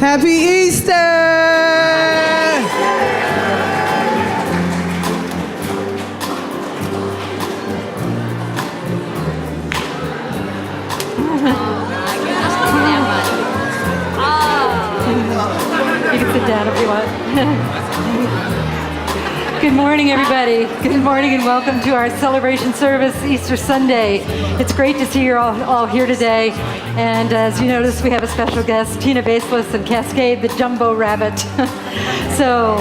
Happy Easter! You can sit down if you want. Good morning, everybody. Good morning and welcome to our celebration service, Easter Sunday. It's great to see you all here today. And as you notice, we have a special guest, Tina Baseless and Cascade, the Jumbo Rabbit. So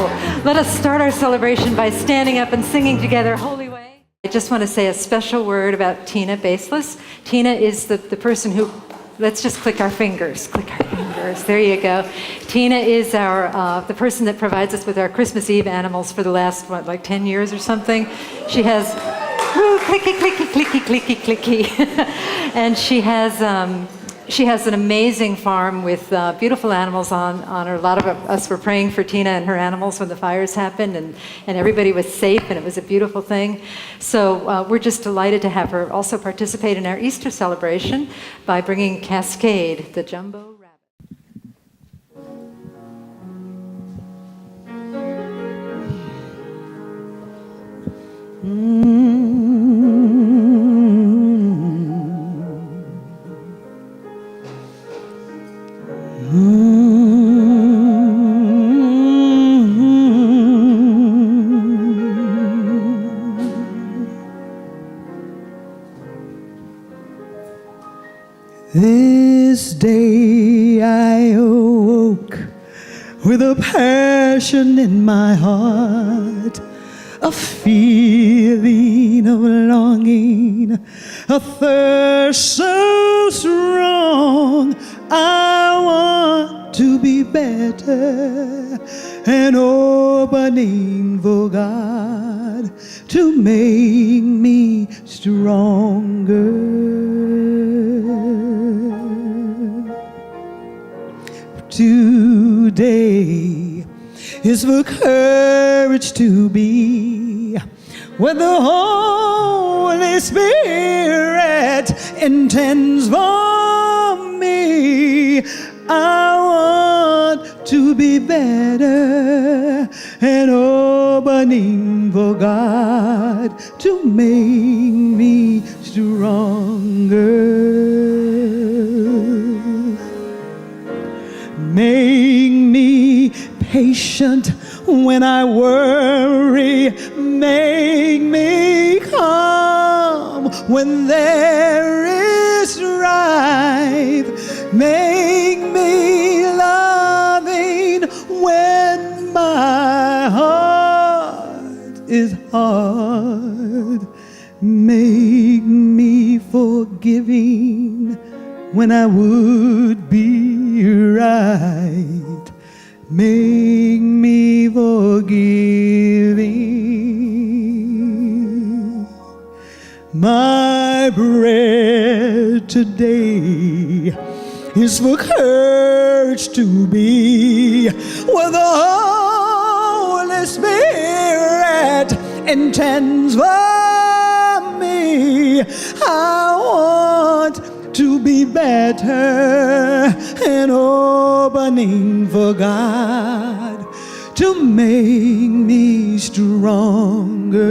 let us start our celebration by standing up and singing together, Holy Way. I just want to say a special word about Tina Baseless. Tina is the person who, let's just click our fingers. Click our fingers. There you go. Tina is the person that provides us with our Christmas Eve animals for the last, 10 years or something. She has, clicky, clicky, clicky, clicky, clicky. And she has an amazing farm with beautiful animals on her. A lot of us were praying for Tina and her animals when the fires happened, and everybody was safe, and it was a beautiful thing. So we're just delighted to have her also participate in our Easter celebration by bringing Cascade, the Jumbo Rabbit. This day I awoke with a passion in my heart, a feeling of longing, a thirst so strong. I want to be better, an opening for God to make me stronger. Today is for courage to be where the Holy Spirit intends for me. I want to be better, an opening for God to make me stronger. Make me patient when I worry. Make me calm when there is strife. Make me loving when my heart is hard. Make me forgiving when I would be right. Make me forgiving. My prayer today is for courage to be where the Holy Spirit intends for me. I want to be better, an opening for God to make me stronger.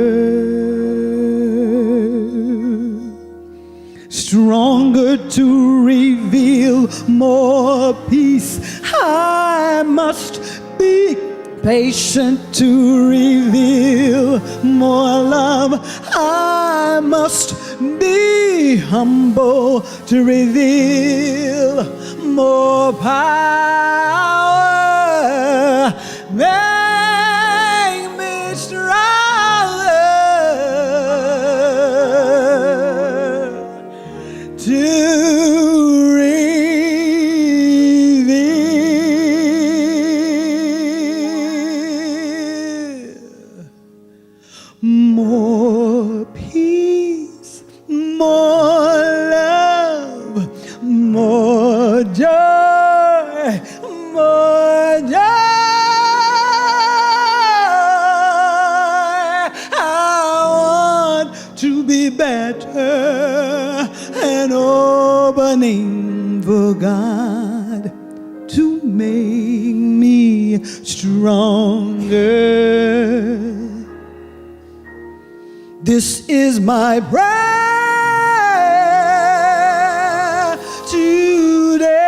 Stronger to reveal more peace. I must be patient to reveal more love. I must be humble to reveal more power. Make me stronger to reveal more peace, more love, more joy, more joy. I want to be better, an opening for God to make me stronger. This is my prayer today.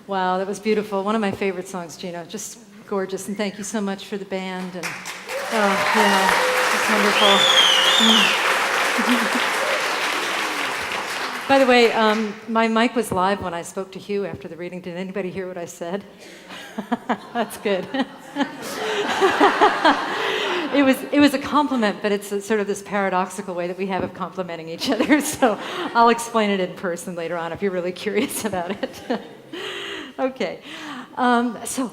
Wow, that was beautiful. One of my favorite songs, Gino. Just gorgeous. And thank you so much for the band. And yeah, it's wonderful. By the way, my mic was live when I spoke to Hugh after the reading. Did anybody hear what I said? That's good. It was a compliment, but it's sort of this paradoxical way that we have of complimenting each other. So I'll explain it in person later on if you're really curious about it. Okay. So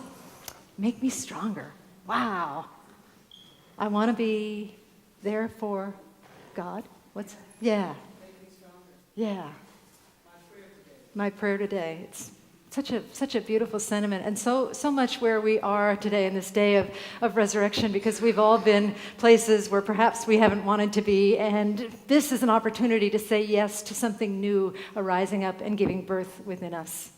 make me stronger. Wow. I want to be there for God. Yeah. Make me stronger. Yeah. My prayer today. My prayer today. It's such a beautiful sentiment, and so much where we are today in this day of resurrection, because we've all been places where perhaps we haven't wanted to be, and this is an opportunity to say yes to something new arising up and giving birth within us.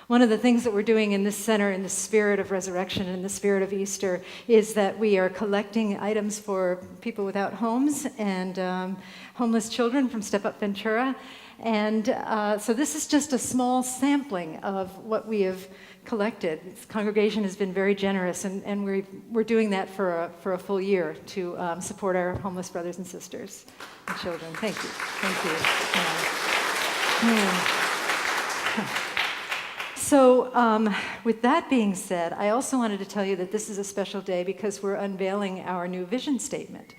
One of the things that we're doing in this center, in the spirit of resurrection and in the spirit of Easter, is that we are collecting items for people without homes and homeless children from Step Up Ventura. And so this is just a small sampling of what we have collected. This congregation has been very generous, and we're doing that for a full year to support our homeless brothers and sisters and children. Thank you. Thank you. So with that being said, I also wanted to tell you that this is a special day because we're unveiling our new vision statement.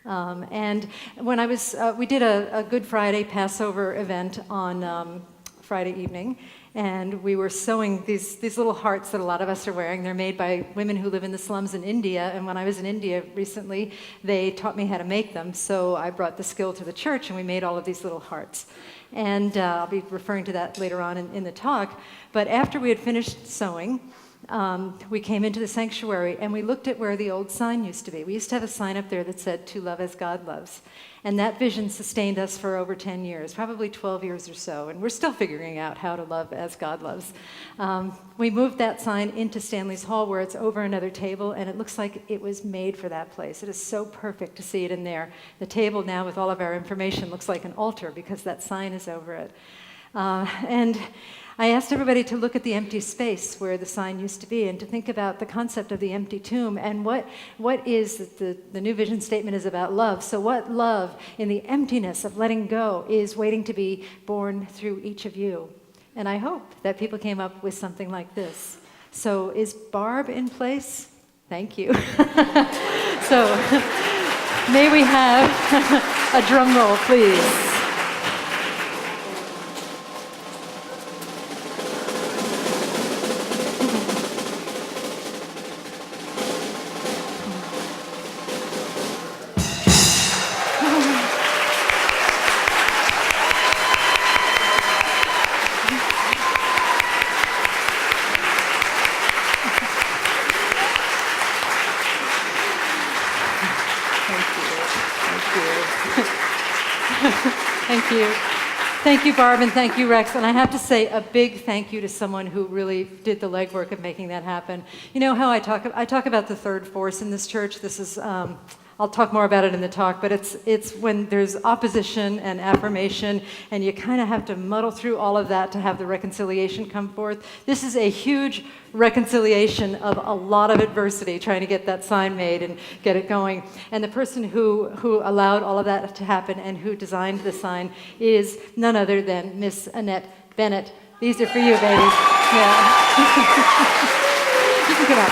And when we did a Good Friday Passover event on Friday evening, and we were sewing these little hearts that a lot of us are wearing. They're made by women who live in the slums in India, and when I was in India recently, they taught me how to make them. So I brought the skill to the church, and we made all of these little hearts. And I'll be referring to that later on in the talk. But after we had finished sewing, we came into the sanctuary and we looked at where the old sign used to be. We used to have a sign up there that said, "To love as God loves." And that vision sustained us for over 10 years, probably 12 years or so. And we're still figuring out how to love as God loves. We moved that sign into Stanley's Hall where it's over another table, and it looks like it was made for that place. It is so perfect to see it in there. The table now with all of our information looks like an altar because that sign is over it. And I asked everybody to look at the empty space where the sign used to be and to think about the concept of the empty tomb and what is the new vision statement is about love. So what love in the emptiness of letting go is waiting to be born through each of you. And I hope that people came up with something like this. So is Barb in place? Thank you. So may we have a drum roll, please. Thank you, Barb, and thank you, Rex. And I have to say a big thank you to someone who really did the legwork of making that happen. You know how I talk about the third force in this church? This is, I'll talk more about it in the talk, but it's when there's opposition and affirmation, and you kind of have to muddle through all of that to have the reconciliation come forth. This is a huge reconciliation of a lot of adversity, trying to get that sign made and get it going. And the person who allowed all of that to happen and who designed the sign is none other than Miss Annette Bennett. These are for you, baby. Yeah. You can get up.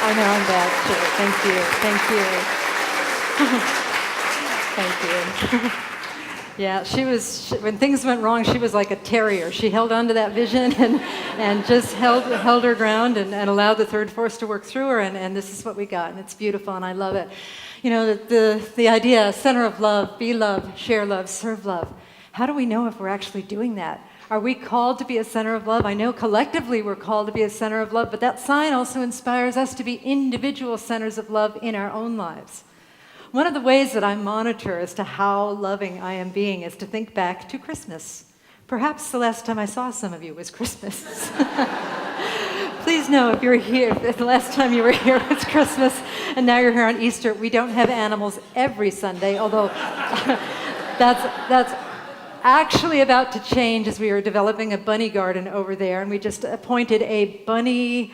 I know I'm bad too. Thank you. Thank you. Yeah, when things went wrong, she was like a terrier. She held on to that vision and just held her ground and allowed the third force to work through her, and this is what we got, and it's beautiful, and I love it. You know, the idea, center of love, be love, share love, serve love. How do we know if we're actually doing that? Are we called to be a center of love? I know collectively we're called to be a center of love, but that sign also inspires us to be individual centers of love in our own lives. One of the ways that I monitor as to how loving I am being is to think back to Christmas. Perhaps the last time I saw some of you was Christmas. Please know if you're here, if the last time you were here was Christmas, and now you're here on Easter. We don't have animals every Sunday, although that's actually about to change as we are developing a bunny garden over there, and we just appointed a bunny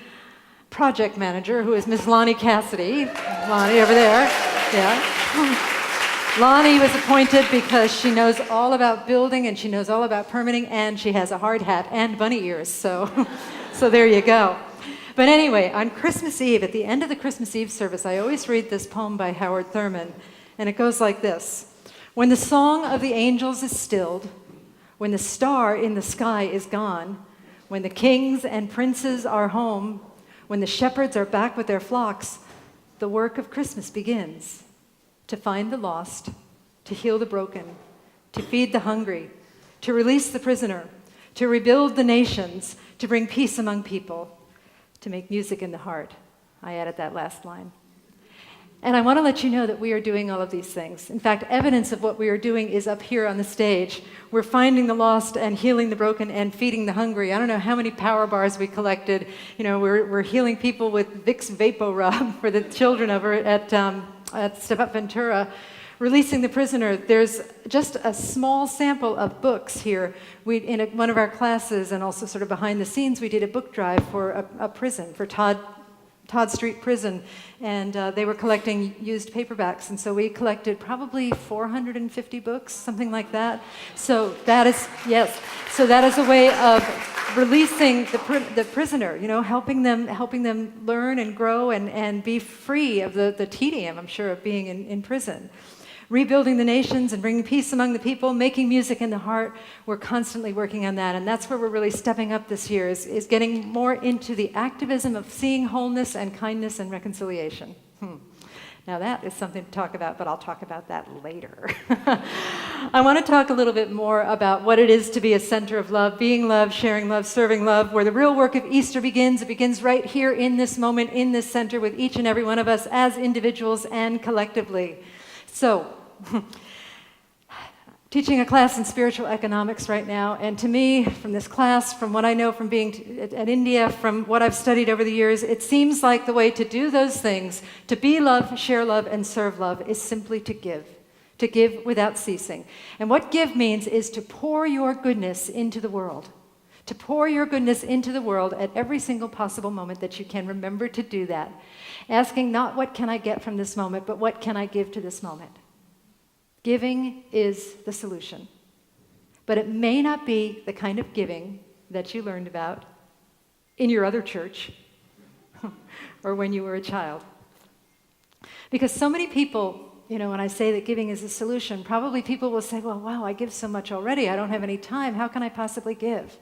project manager who is Miss Lonnie Cassidy. Lonnie over there. Yeah. Lonnie was appointed because she knows all about building and she knows all about permitting, and she has a hard hat and bunny ears, so there you go. But anyway, on Christmas Eve, at the end of the Christmas Eve service, I always read this poem by Howard Thurman, and it goes like this. When the song of the angels is stilled, when the star in the sky is gone, when the kings and princes are home, when the shepherds are back with their flocks, the work of Christmas begins. To find the lost, to heal the broken, to feed the hungry, to release the prisoner, to rebuild the nations, to bring peace among people, to make music in the heart. I added that last line. And I want to let you know that we are doing all of these things. In fact, evidence of what we are doing is up here on the stage. We're finding the lost and healing the broken and feeding the hungry. I don't know how many power bars we collected. You know, we're healing people with Vicks VapoRub for the children over at Step Up Ventura. Releasing the prisoner. There's just a small sample of books here. In one of our classes, and also sort of behind the scenes, we did a book drive for a prison, for Todd Street Prison, and they were collecting used paperbacks, and so we collected probably 450 books, something like that. So that is, yes, so that is a way of releasing the prisoner, you know, helping them learn and grow and be free of the tedium, I'm sure, of being in prison. Rebuilding the nations and bringing peace among the people, making music in the heart. We're constantly working on that, and that's where we're really stepping up this year, is getting more into the activism of seeing wholeness and kindness and reconciliation. Now that is something to talk about, but I'll talk about that later. I want to talk a little bit more about what it is to be a center of love, being love, sharing love, serving love, where the real work of Easter begins. It begins right here in this moment, in this center, with each and every one of us as individuals and collectively. So, teaching a class in spiritual economics right now, and to me, from this class, from what I know from being at India, from what I've studied over the years, it seems like the way to do those things, to be love, share love, and serve love, is simply to give without ceasing. And what give means is to pour your goodness into the world. To pour your goodness into the world at every single possible moment that you can. Remember to do that. Asking not what can I get from this moment, but what can I give to this moment. Giving is the solution. But it may not be the kind of giving that you learned about in your other church or when you were a child. Because so many people, you know, when I say that giving is a solution, probably people will say, well, wow, I give so much already. I don't have any time. How can I possibly give?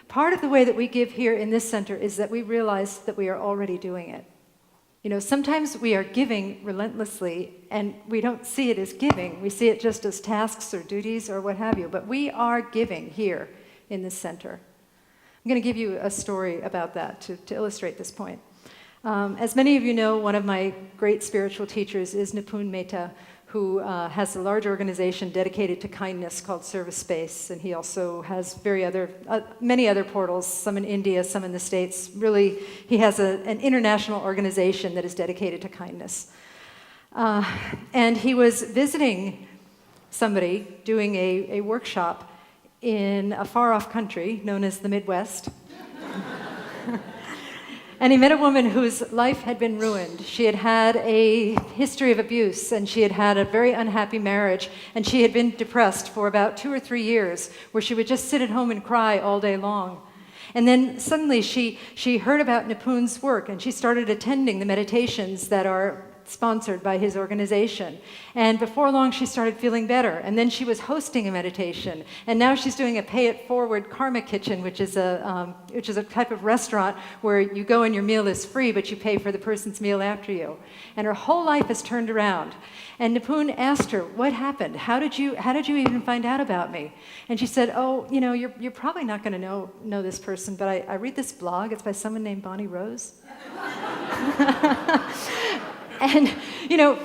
Part of the way that we give here in this center is that we realize that we are already doing it. You know, sometimes we are giving relentlessly, and we don't see it as giving. We see it just as tasks or duties or what have you. But we are giving here in this center. I'm going to give you a story about that to illustrate this point. As many of you know, one of my great spiritual teachers is Nipun Mehta, who has a large organization dedicated to kindness called Service Space, and he also has many other portals, some in India, some in the States. Really, he has an international organization that is dedicated to kindness. And he was visiting somebody doing a workshop in a far-off country known as the Midwest. And he met a woman whose life had been ruined. She had had a history of abuse, and she had had a very unhappy marriage, and she had been depressed for about 2 or 3 years, where she would just sit at home and cry all day long. And then suddenly she heard about Nipun's work, and she started attending the meditations that are sponsored by his organization. And before long, she started feeling better. And then she was hosting a meditation. And now she's doing a pay-it-forward karma kitchen, which is a type of restaurant where you go and your meal is free, but you pay for the person's meal after you. And her whole life has turned around. And Nipun asked her, "What happened? How did you even find out about me?" And she said, "Oh, you're probably not going to know this person, but I read this blog. It's by someone named Bonnie Rose." And,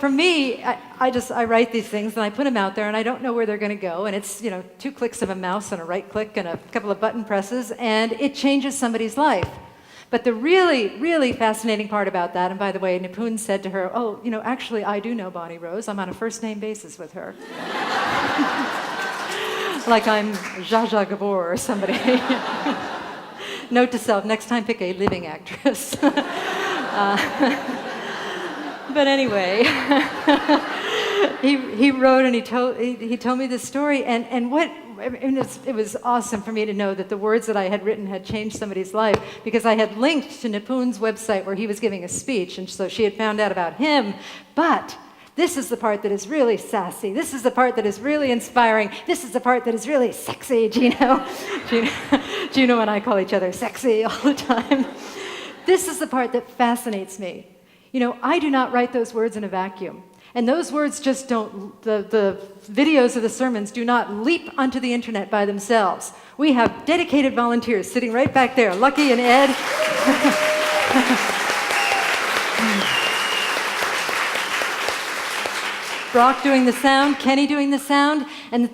for me, I write these things and I put them out there and I don't know where they're going to go. And it's, 2 clicks of a mouse and a right click and a couple of button presses, and it changes somebody's life. But the really, really fascinating part about that, and by the way, Nipun said to her, "Oh, actually, I do know Bonnie Rose. I'm on a first-name basis with her." Like I'm Zsa Zsa Gabor or somebody. Note to self, next time pick a living actress. But anyway, he wrote and he told me this story, and it was awesome for me to know that the words that I had written had changed somebody's life, because I had linked to Nipun's website where he was giving a speech, and so she had found out about him. But this is the part that is really sassy. This is the part that is really inspiring. This is the part that is really sexy, Gino. Gino and I call each other sexy all the time. This is the part that fascinates me. I do not write those words in a vacuum. And those words just don't, the videos of the sermons do not leap onto the internet by themselves. We have dedicated volunteers sitting right back there, Lucky and Ed. Brock doing the sound, Kenny doing the sound, and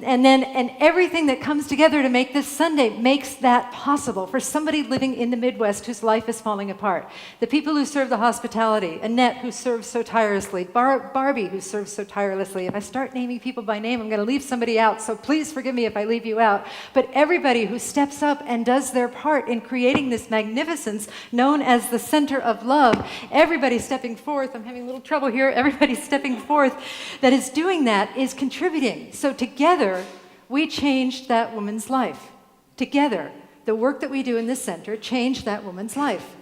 everything that comes together to make this Sunday makes that possible for somebody living in the Midwest whose life is falling apart. The people who serve the hospitality, Annette who serves so tirelessly, Barbie who serves so tirelessly. If I start naming people by name, I'm going to leave somebody out, so please forgive me if I leave you out. But everybody who steps up and does their part in creating this magnificence known as the center of love, everybody stepping forth, I'm having a little trouble here, everybody stepping forth that is doing that is contributing. So together, we changed that woman's life. Together, the work that we do in this center changed that woman's life.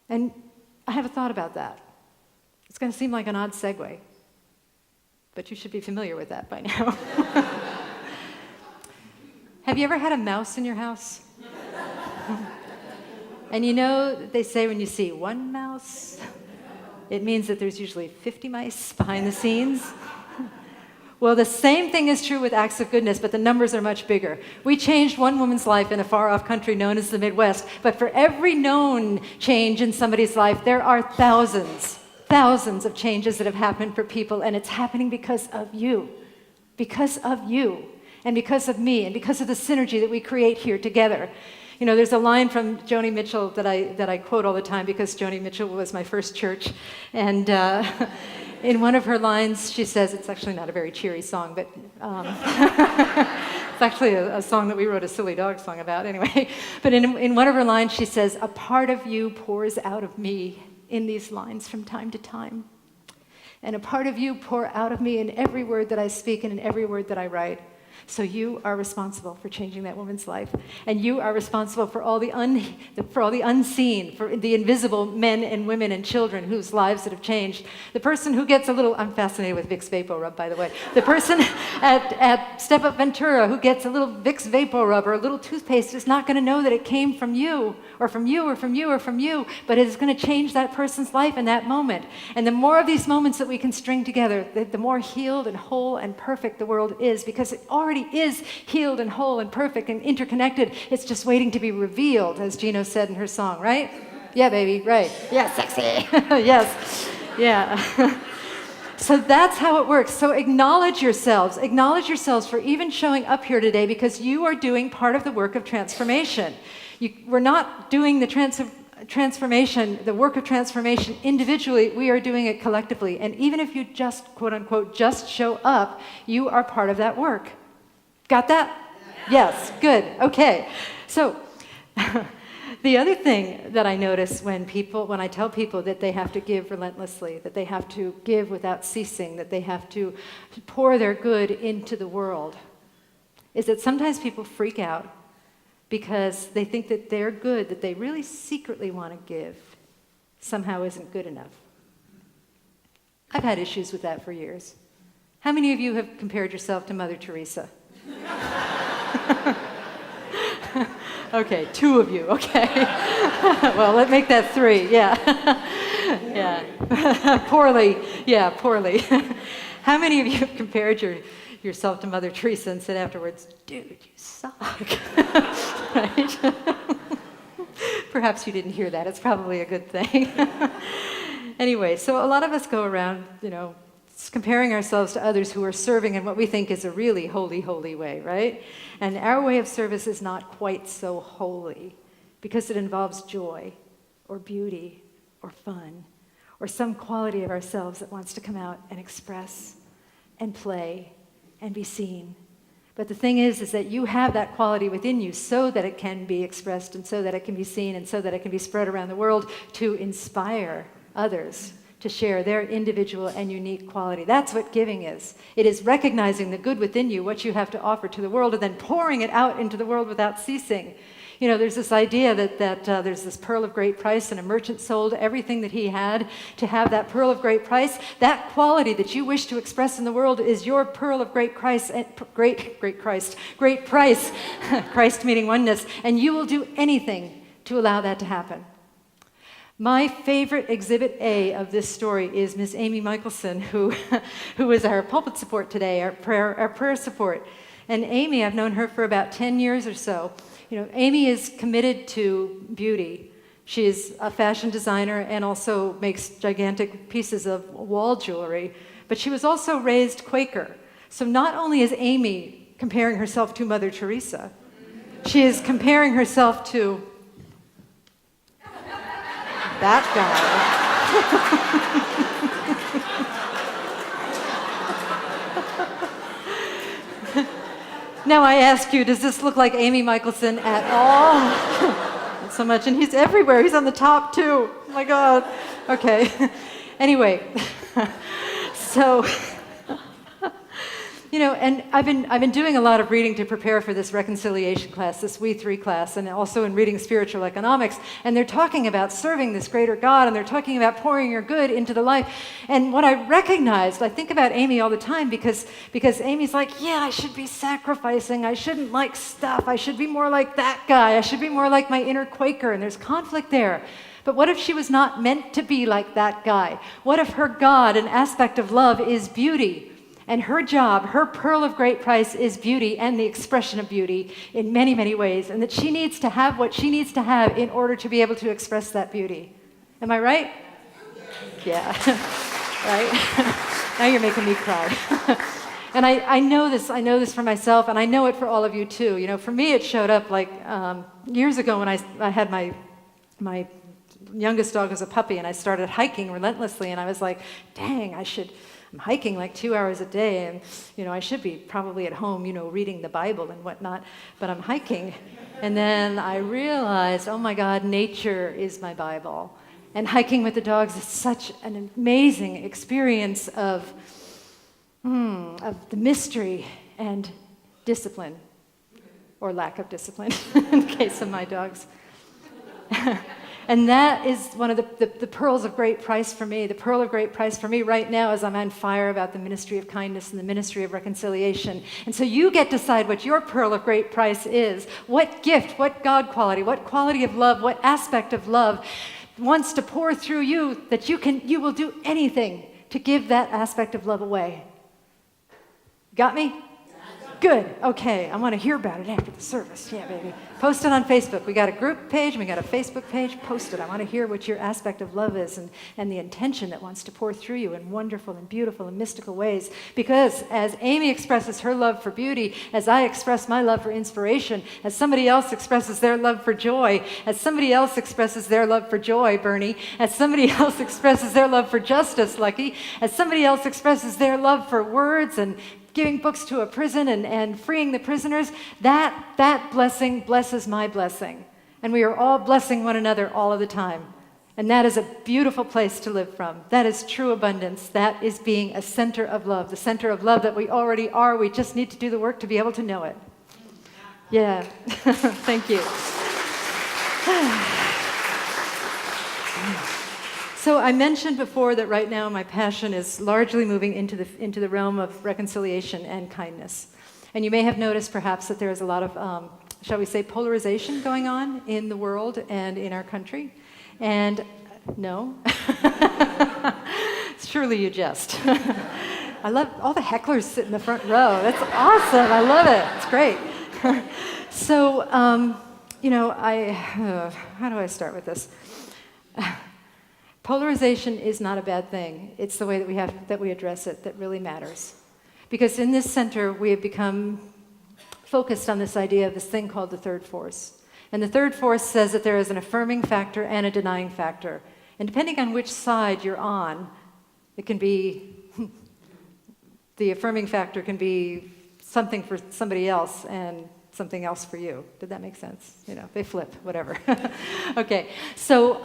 And I have a thought about that. It's going to seem like an odd segue, but you should be familiar with that by now. Have you ever had a mouse in your house? And they say when you see one mouse, it means that there's usually 50 mice behind the scenes. Well, the same thing is true with acts of goodness, but the numbers are much bigger. We changed one woman's life in a far-off country known as the Midwest, but for every known change in somebody's life, there are thousands of changes that have happened for people, and it's happening because of you, and because of me, and because of the synergy that we create here together. There's a line from Joni Mitchell that I quote all the time because Joni Mitchell was my first church. And in one of her lines, she says, it's actually not a very cheery song, but it's actually a song that we wrote a Silly Dog song about anyway. But in one of her lines, she says, "A part of you pours out of me in these lines from time to time. And a part of you pour out of me in every word that I speak and in every word that I write. So you are responsible for changing that woman's life, and you are responsible for all the unseen, for the invisible men and women and children whose lives that have changed. The person who gets a little, I'm fascinated with Vicks Vapor Rub, by the way. The person at Step Up Ventura who gets a little Vicks Vapor Rub or a little toothpaste is not going to know that it came from you, or from you, or from you, or from you, but it is going to change that person's life in that moment. And the more of these moments that we can string together, the more healed and whole and perfect the world is, because it already is healed and whole and perfect and interconnected. It's just waiting to be revealed, as Gino said in her song, right? Yeah, baby, right. Yeah, sexy. Yes, yeah. So that's how it works. So acknowledge yourselves for even showing up here today, because you are doing part of the work of transformation. We're not doing the transformation, the work of transformation individually, we are doing it collectively. And even if you just, quote unquote, just show up, you are part of that work. Got that? Yes, good, okay. So the other thing that I notice when I tell people that they have to give relentlessly, that they have to give without ceasing, that they have to pour their good into the world, is that sometimes people freak out because they think that their good that they really secretly want to give somehow isn't good enough. I've had issues with that for years. How many of you have compared yourself to Mother Teresa? Okay, 2 of you, okay. Well, let's make that 3, yeah. Yeah, poorly. How many of you have compared yourself to Mother Teresa and said afterwards, dude, you suck, right? Perhaps you didn't hear that, it's probably a good thing. Anyway, so a lot of us go around, comparing ourselves to others who are serving in what we think is a really holy way, right? And our way of service is not quite so holy because it involves joy or beauty or fun or some quality of ourselves that wants to come out and express and play and be seen. But the thing is that you have that quality within you so that it can be expressed and so that it can be seen and so that it can be spread around the world to inspire others to share their individual and unique quality. That's what giving is. It is recognizing the good within you, what you have to offer to the world, and then pouring it out into the world without ceasing. There's this idea that there's this pearl of great price, and a merchant sold everything that he had to have that pearl of great price. That quality that you wish to express in the world is your pearl of great price, great price, Christ meaning oneness, and you will do anything to allow that to happen. My favorite exhibit A of this story is Miss Amy Michelson, who is our pulpit support today, our prayer support. And Amy, I've known her for about 10 years or so. Amy is committed to beauty. She is a fashion designer and also makes gigantic pieces of wall jewelry. But she was also raised Quaker. So not only is Amy comparing herself to Mother Teresa, she is comparing herself to that guy. Now I ask you, does this look like Amy Michelson at all? Not so much, and he's everywhere. He's on the top too. Oh my God. Okay. Anyway, so and I've been doing a lot of reading to prepare for this reconciliation class, this We 3 class, and also in reading spiritual economics. And they're talking about serving this greater God, and they're talking about pouring your good into the life. And what I recognized, I think about Amy all the time because Amy's like, yeah, I should be sacrificing. I shouldn't like stuff. I should be more like that guy. I should be more like my inner Quaker. And there's conflict there. But what if she was not meant to be like that guy? What if her God, an aspect of love, is beauty? And her job, her pearl of great price, is beauty and the expression of beauty in many, many ways, and that she needs to have what she needs to have in order to be able to express that beauty. Am I right? Yeah. Right? Now you're making me cry. And I know this for myself, and I know it for all of you too. For me, it showed up like years ago when I had my youngest dog as a puppy, and I started hiking relentlessly, and I was like, dang, I'm hiking like 2 hours a day, and I should be probably at home, reading the Bible and whatnot, but I'm hiking. And then I realized, oh my God, nature is my Bible. And hiking with the dogs is such an amazing experience of the mystery and discipline, or lack of discipline, in the case of my dogs. And that is one of the pearls of great price for me. The pearl of great price for me right now is I'm on fire about the ministry of kindness and the ministry of reconciliation. And so you get to decide what your pearl of great price is. What gift, what God quality, what quality of love, what aspect of love wants to pour through you that you will do anything to give that aspect of love away. Got me? Good. Okay. I want to hear about it after the service. Yeah, baby. Post it on Facebook. We got a group page and we got a Facebook page. Post it. I want to hear what your aspect of love is and the intention that wants to pour through you in wonderful and beautiful and mystical ways. Because as Amy expresses her love for beauty, as I express my love for inspiration, as somebody else expresses their love for joy, as somebody else expresses their love for joy, Bernie, as somebody else expresses their love for justice, Lucky, as somebody else expresses their love for words and giving books to a prison and freeing the prisoners, that blessing blesses my blessing. And we are all blessing one another all of the time. And that is a beautiful place to live from. That is true abundance. That is being a center of love, the center of love that we already are. We just need to do the work to be able to know it. Yeah, thank you. So I mentioned before that right now my passion is largely moving into the realm of reconciliation and kindness. And you may have noticed perhaps that there is a lot of, shall we say, polarization going on in the world and in our country. And no, surely you jest. I love all the hecklers sit in the front row. That's awesome. I love it. It's great. So, how do I start with this? Polarization is not a bad thing. It's the way that we address it that really matters. Because in this center, we have become focused on this idea of this thing called the third force. And the third force says that there is an affirming factor and a denying factor. And depending on which side you're on, it can be, the affirming factor can be something for somebody else and something else for you. Did that make sense? They flip, whatever. Okay, so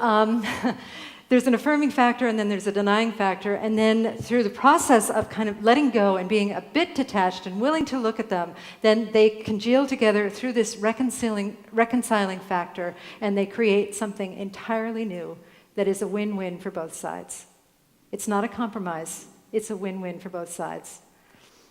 there's an affirming factor and then there's a denying factor, and then through the process of kind of letting go and being a bit detached and willing to look at them, then they congeal together through this reconciling factor, and they create something entirely new that is a win-win for both sides. It's not a compromise, it's a win-win for both sides.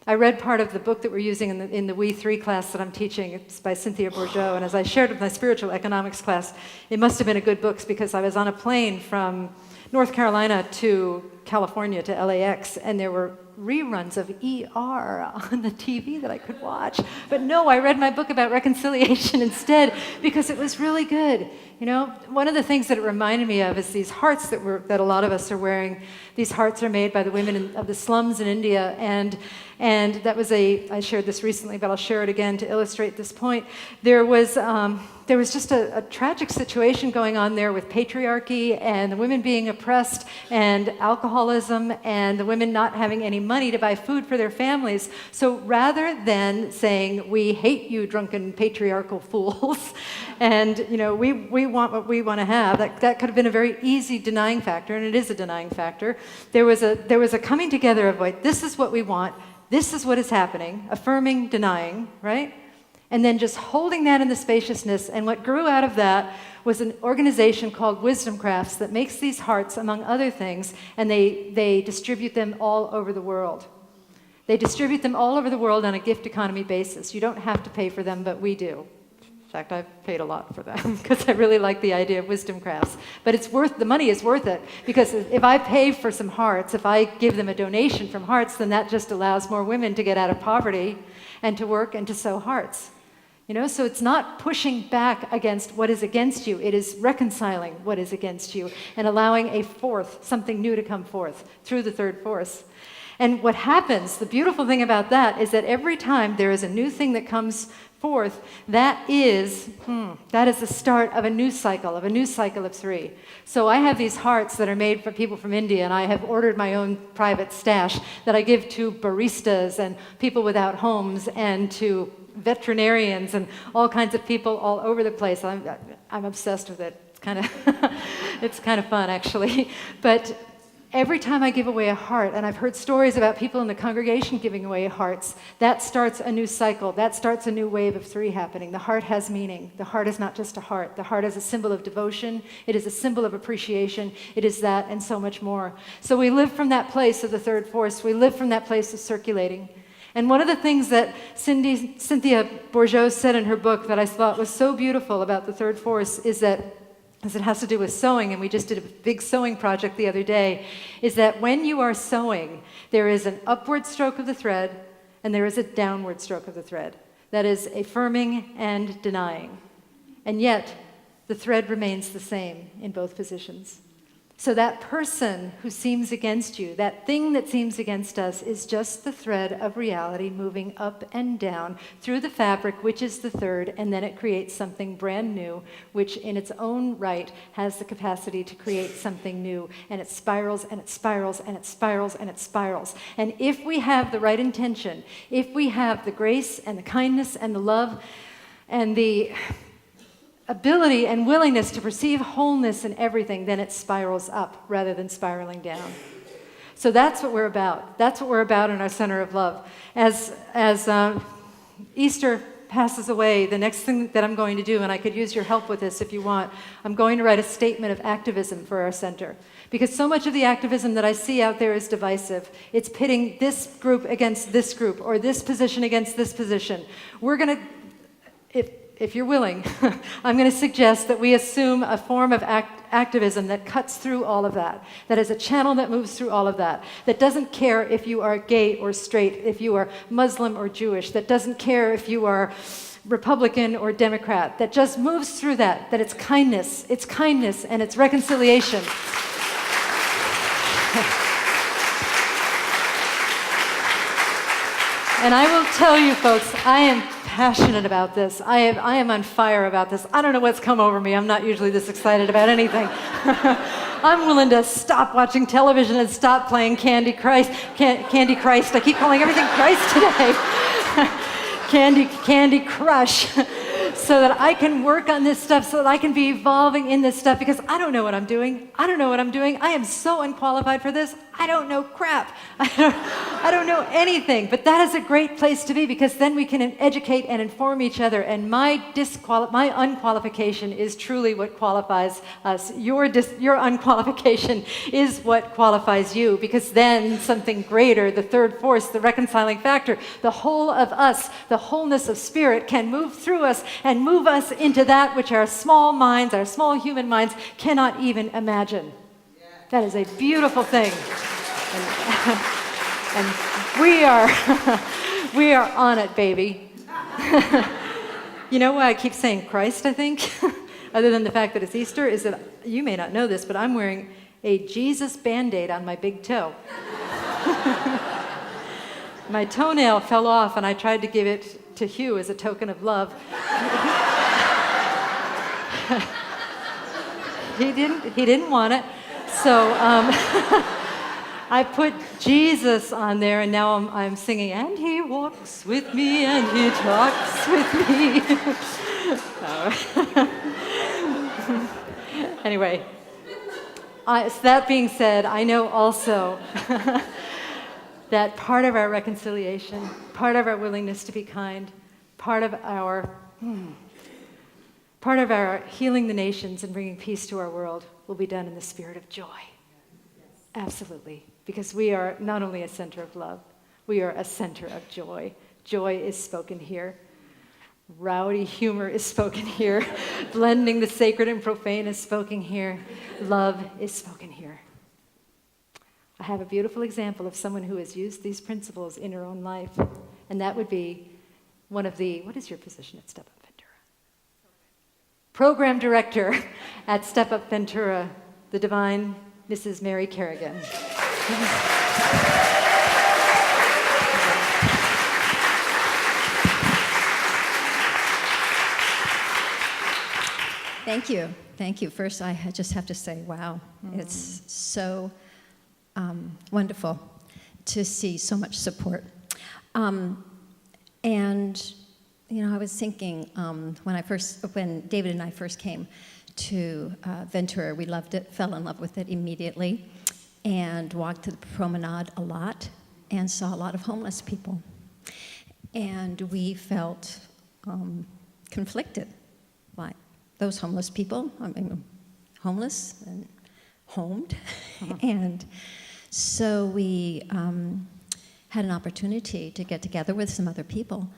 I read part of the book that we're using in the We 3 class that I'm teaching. It's by Cynthia Bourgeault, and as I shared with my spiritual economics class, it must have been a good book because I was on a plane from North Carolina to California to LAX, and there were reruns of ER on the TV that I could watch. But no, I read my book about reconciliation instead because it was really good. One of the things that it reminded me of is these hearts that a lot of us are wearing. These hearts are made by the women of the slums in India, and that was I shared this recently, but I'll share it again to illustrate this point. There was just a tragic situation going on there with patriarchy and the women being oppressed and alcoholism and the women not having any money to buy food for their families. So rather than saying, we hate you drunken patriarchal fools, and we want what we want to have, that could have been a very easy denying factor, and it is a denying factor. There was a coming together of like, this is what we want, this is what is happening, affirming, denying, right? And then just holding that in the spaciousness. And what grew out of that was an organization called Wisdom Crafts that makes these hearts, among other things, and they distribute them all over the world. They distribute them all over the world on a gift economy basis. You don't have to pay for them, but we do. In fact, I've paid a lot for them because I really like the idea of Wisdom Crafts. But the money is worth it, because if I pay for some hearts, if I give them a donation from hearts, then that just allows more women to get out of poverty and to work and to sew hearts. So it's not pushing back against what is against you. It is reconciling what is against you and allowing something new to come forth through the third force. And what happens, the beautiful thing about that is that every time there is a new thing that comes forth, that is the start of a new cycle of 3. So I have these hearts that are made for people from India, and I have ordered my own private stash that I give to baristas and people without homes and to veterinarians and all kinds of people all over the place. I'm obsessed with it. It's kind of fun, actually. But every time I give away a heart, and I've heard stories about people in the congregation giving away hearts, that starts a new cycle. That starts a new wave of 3 happening. The heart has meaning. The heart is not just a heart. The heart is a symbol of devotion. It is a symbol of appreciation. It is that and so much more. So we live from that place of the third force. We live from that place of circulating. And one of the things that Cynthia Bourgeault said in her book that I thought was so beautiful about the third force is that, as it has to do with sewing, and we just did a big sewing project the other day, is that when you are sewing, there is an upward stroke of the thread and there is a downward stroke of the thread. That is affirming and denying. And yet, the thread remains the same in both positions. So that person who seems against you, that thing that seems against us, is just the thread of reality moving up and down through the fabric, which is the third, and then it creates something brand new, which in its own right has the capacity to create something new, and it spirals and it spirals and it spirals and it spirals. And if we have the right intention, if we have the grace and the kindness and the love and the ability and willingness to perceive wholeness in everything, then it spirals up rather than spiraling down. So that's what we're about. That's what we're about in our Center of Love. As Easter passes away, the next thing that I'm going to do, and I could use your help with this if you want, I'm going to write a statement of activism for our center. Because so much of the activism that I see out there is divisive. It's pitting this group against this group, or this position against this position. We're going to, if you're willing, I'm going to suggest that we assume a form of activism that cuts through all of that, that is a channel that moves through all of that, that doesn't care if you are gay or straight, if you are Muslim or Jewish, that doesn't care if you are Republican or Democrat, that just moves through that it's kindness and it's reconciliation. And I will tell you folks, I am passionate about this. I am on fire about this. I don't know what's come over me. I'm not usually this excited about anything. I'm willing to stop watching television and stop playing Candy Christ. I keep calling everything Christ today. Candy Crush. So that I can work on this stuff, so that I can be evolving in this stuff, because I don't know what I'm doing. I am so unqualified for this. I don't know crap. I don't know anything. But that is a great place to be, because then we can educate and inform each other. And my unqualification is truly what qualifies us. Your unqualification is what qualifies you, because then something greater, the third force, the reconciling factor, the whole of us, the wholeness of spirit can move through us and move us into that which our small minds, our small human minds cannot even imagine. That is a beautiful thing. And we are on it, baby. You know why I keep saying Christ, I think, other than the fact that it's Easter, is that you may not know this, but I'm wearing a Jesus Band-Aid on my big toe. My toenail fell off, and I tried to give it to Hugh as a token of love. He didn't want it. So I put Jesus on there, and now I'm singing, and he walks with me, and he talks with me. Anyway, so that being said, I know also that part of our reconciliation, part of our willingness to be kind, part of our healing the nations and bringing peace to our world will be done in the spirit of joy. Absolutely. Because we are not only a center of love, we are a center of joy. Joy is spoken here. Rowdy humor is spoken here. Blending the sacred and profane is spoken here. Love is spoken here. I have a beautiful example of someone who has used these principles in her own life, and that would be one of the, what is your position at Step Up Ventura? Program Director at Step Up Ventura, the divine Mrs. Mary Kerrigan. Thank you. Thank you. First, I just have to say, wow, it's so wonderful to see so much support. And, you know, I was thinking when David and I first came to Ventura, we loved it, fell in love with it immediately, and walked to the promenade a lot and saw a lot of homeless people. And we felt conflicted by those homeless people, homeless and homed. And so we had an opportunity to get together with some other people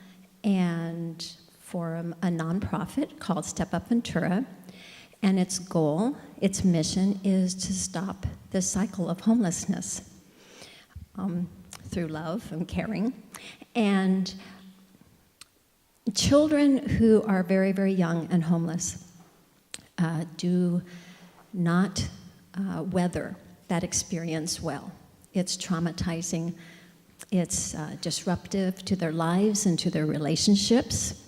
and form a nonprofit called Step Up Ventura. And its goal, its mission, is to stop the cycle of homelessness through love and caring. And children who are very, very young and homeless do not weather that experience well. It's traumatizing. It's disruptive to their lives and to their relationships,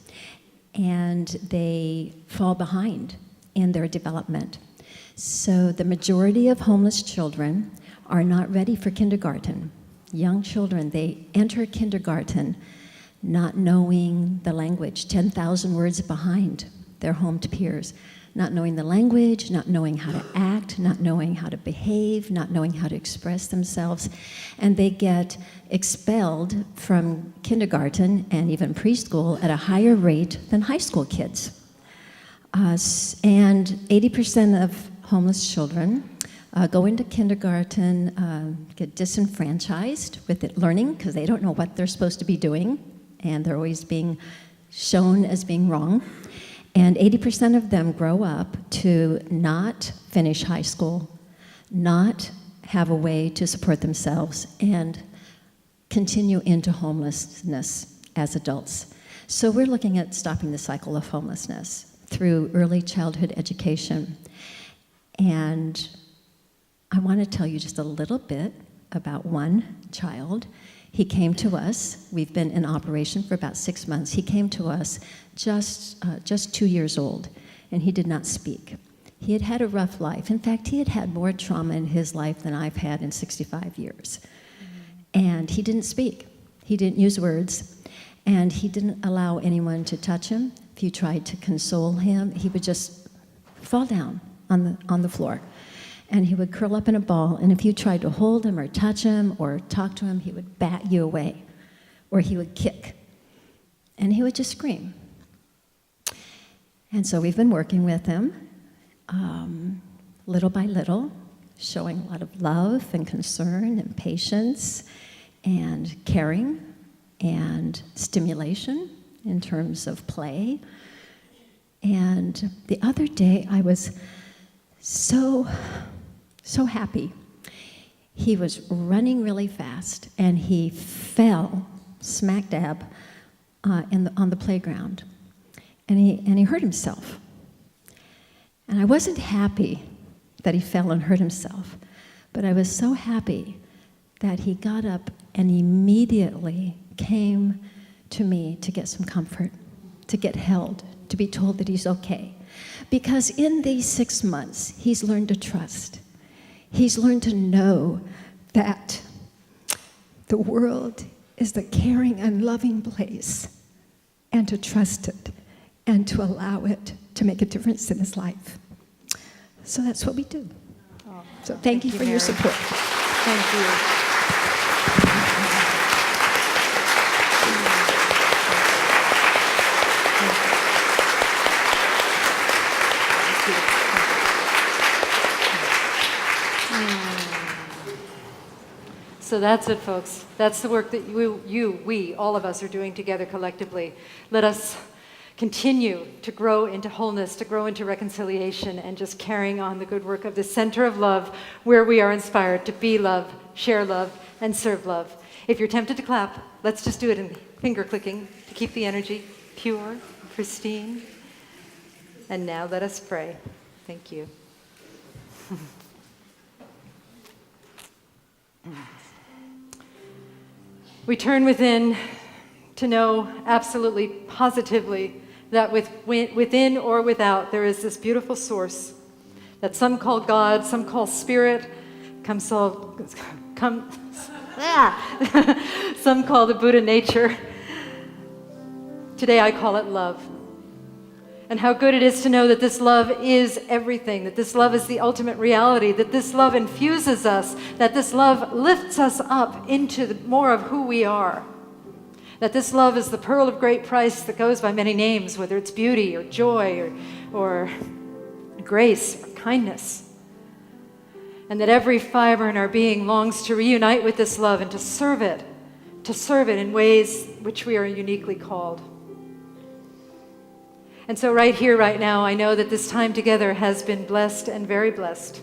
and they fall behind in their development. So the majority of homeless children are not ready for kindergarten. Young children, they enter kindergarten not knowing the language, 10,000 words behind their homed peers. not knowing the language, not knowing how to act, not knowing how to behave, not knowing how to express themselves. And they get expelled from kindergarten and even preschool at a higher rate than high school kids. And 80% of homeless children go into kindergarten, get disenfranchised with it learning because they don't know what they're supposed to be doing, and they're always being shown as being wrong. And 80% of them grow up to not finish high school, not have a way to support themselves, and continue into homelessness as adults. So we're looking at stopping the cycle of homelessness through early childhood education. And I want to tell you just a little bit about one child. He came to us. We've been in operation for about 6 months. He came to us just 2 years old, and he did not speak. He had had a rough life. In fact, he had had more trauma in his life than I've had in 65 years. And he didn't speak. He didn't use words, and he didn't allow anyone to touch him. If you tried to console him, he would just fall down on the floor. And he would curl up in a ball, and if you tried to hold him or touch him or talk to him, he would bat you away, or he would kick, and he would just scream. And so we've been working with him, little by little, showing a lot of love and concern and patience and caring and stimulation in terms of play. And the other day, I was so happy. He was running really fast, and he fell smack dab on the playground, and he hurt himself. And I wasn't happy that he fell and hurt himself, but I was so happy that he got up and immediately came to me to get some comfort, to get held, to be told that he's okay. Because in these 6 months, he's learned to trust. He's learned to know that the world is the caring and loving place, and to trust it, and to allow it to make a difference in his life. So that's what we do. So thank you for your support. Thank you. So that's it, folks. That's the work that we, all of us are doing together collectively. Let us continue to grow into wholeness, to grow into reconciliation, and just carrying on the good work of the center of love, where we are inspired to be love, share love, and serve love. If you're tempted to clap, let's just do it in finger clicking to keep the energy pure, pristine. And now let us pray. Thank you. We turn within to know absolutely, positively, that within or without, there is this beautiful source that some call God, some call spirit, some call the Buddha nature. Today I call it love. And how good it is to know that this love is everything, that this love is the ultimate reality, that this love infuses us, that this love lifts us up into more of who we are, that this love is the pearl of great price that goes by many names, whether it's beauty or joy or grace or kindness, and that every fiber in our being longs to reunite with this love and to serve it in ways which we are uniquely called. And so right here, right now, I know that this time together has been blessed and very blessed,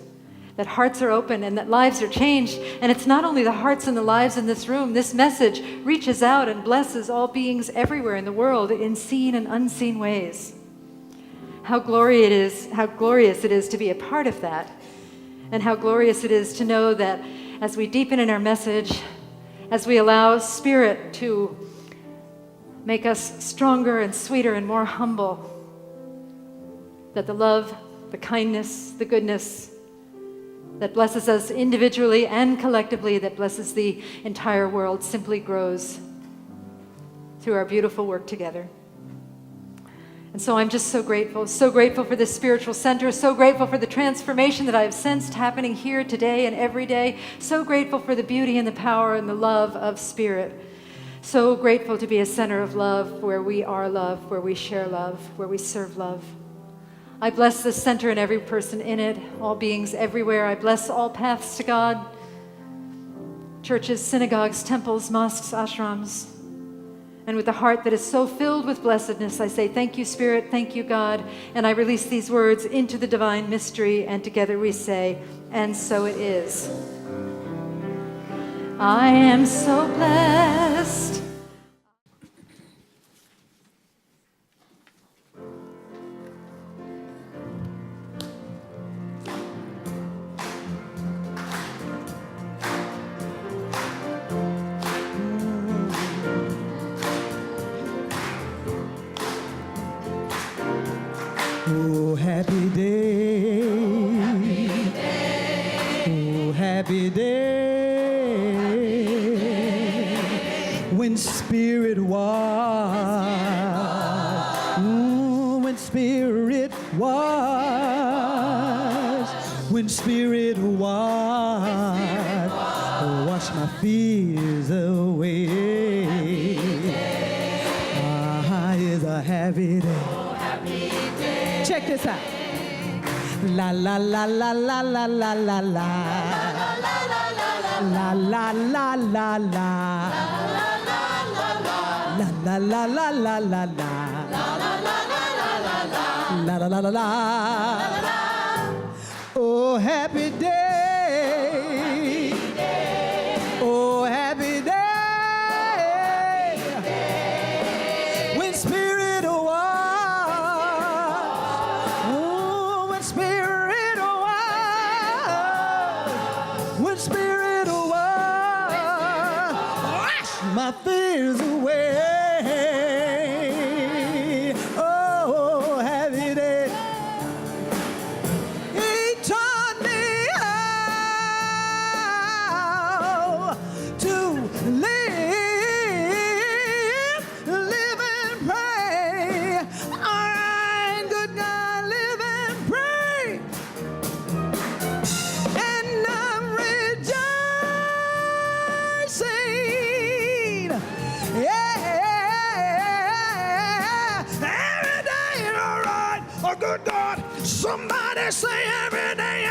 that hearts are open and that lives are changed. And it's not only the hearts and the lives in this room. This message reaches out and blesses all beings everywhere in the world in seen and unseen ways. How glorious it is to be a part of that, and how glorious it is to know that as we deepen in our message, as we allow Spirit to make us stronger and sweeter and more humble, that the love, the kindness, the goodness that blesses us individually and collectively, that blesses the entire world, simply grows through our beautiful work together. And so I'm just so grateful for this spiritual center, so grateful for the transformation that I've sensed happening here today and every day, so grateful for the beauty and the power and the love of Spirit. So grateful to be a center of love, where we are love, where we share love, where we serve love. I bless this center and every person in it, all beings everywhere. I bless all paths to God, churches, synagogues, temples, mosques, ashrams. And with a heart that is so filled with blessedness, I say, thank you, Spirit, thank you, God. And I release these words into the divine mystery, and together we say, and so it is. I am so blessed. Oh, happy day. Oh, happy day. When Spirit was. When Spirit was. When Spirit was. Wash my fears away. Ah, it's a happy day. Check this out. La la la la la la la la la. La la la la la. La la la la la la la. La la la la la. Oh, happy day. Oh, happy day. When Spirit my fears away. Oh, happy day. He taught me how to live and pray. All right, good God, live and pray. And I'm rejoicing. Yeah, every day, all right. Oh, good God, somebody say every day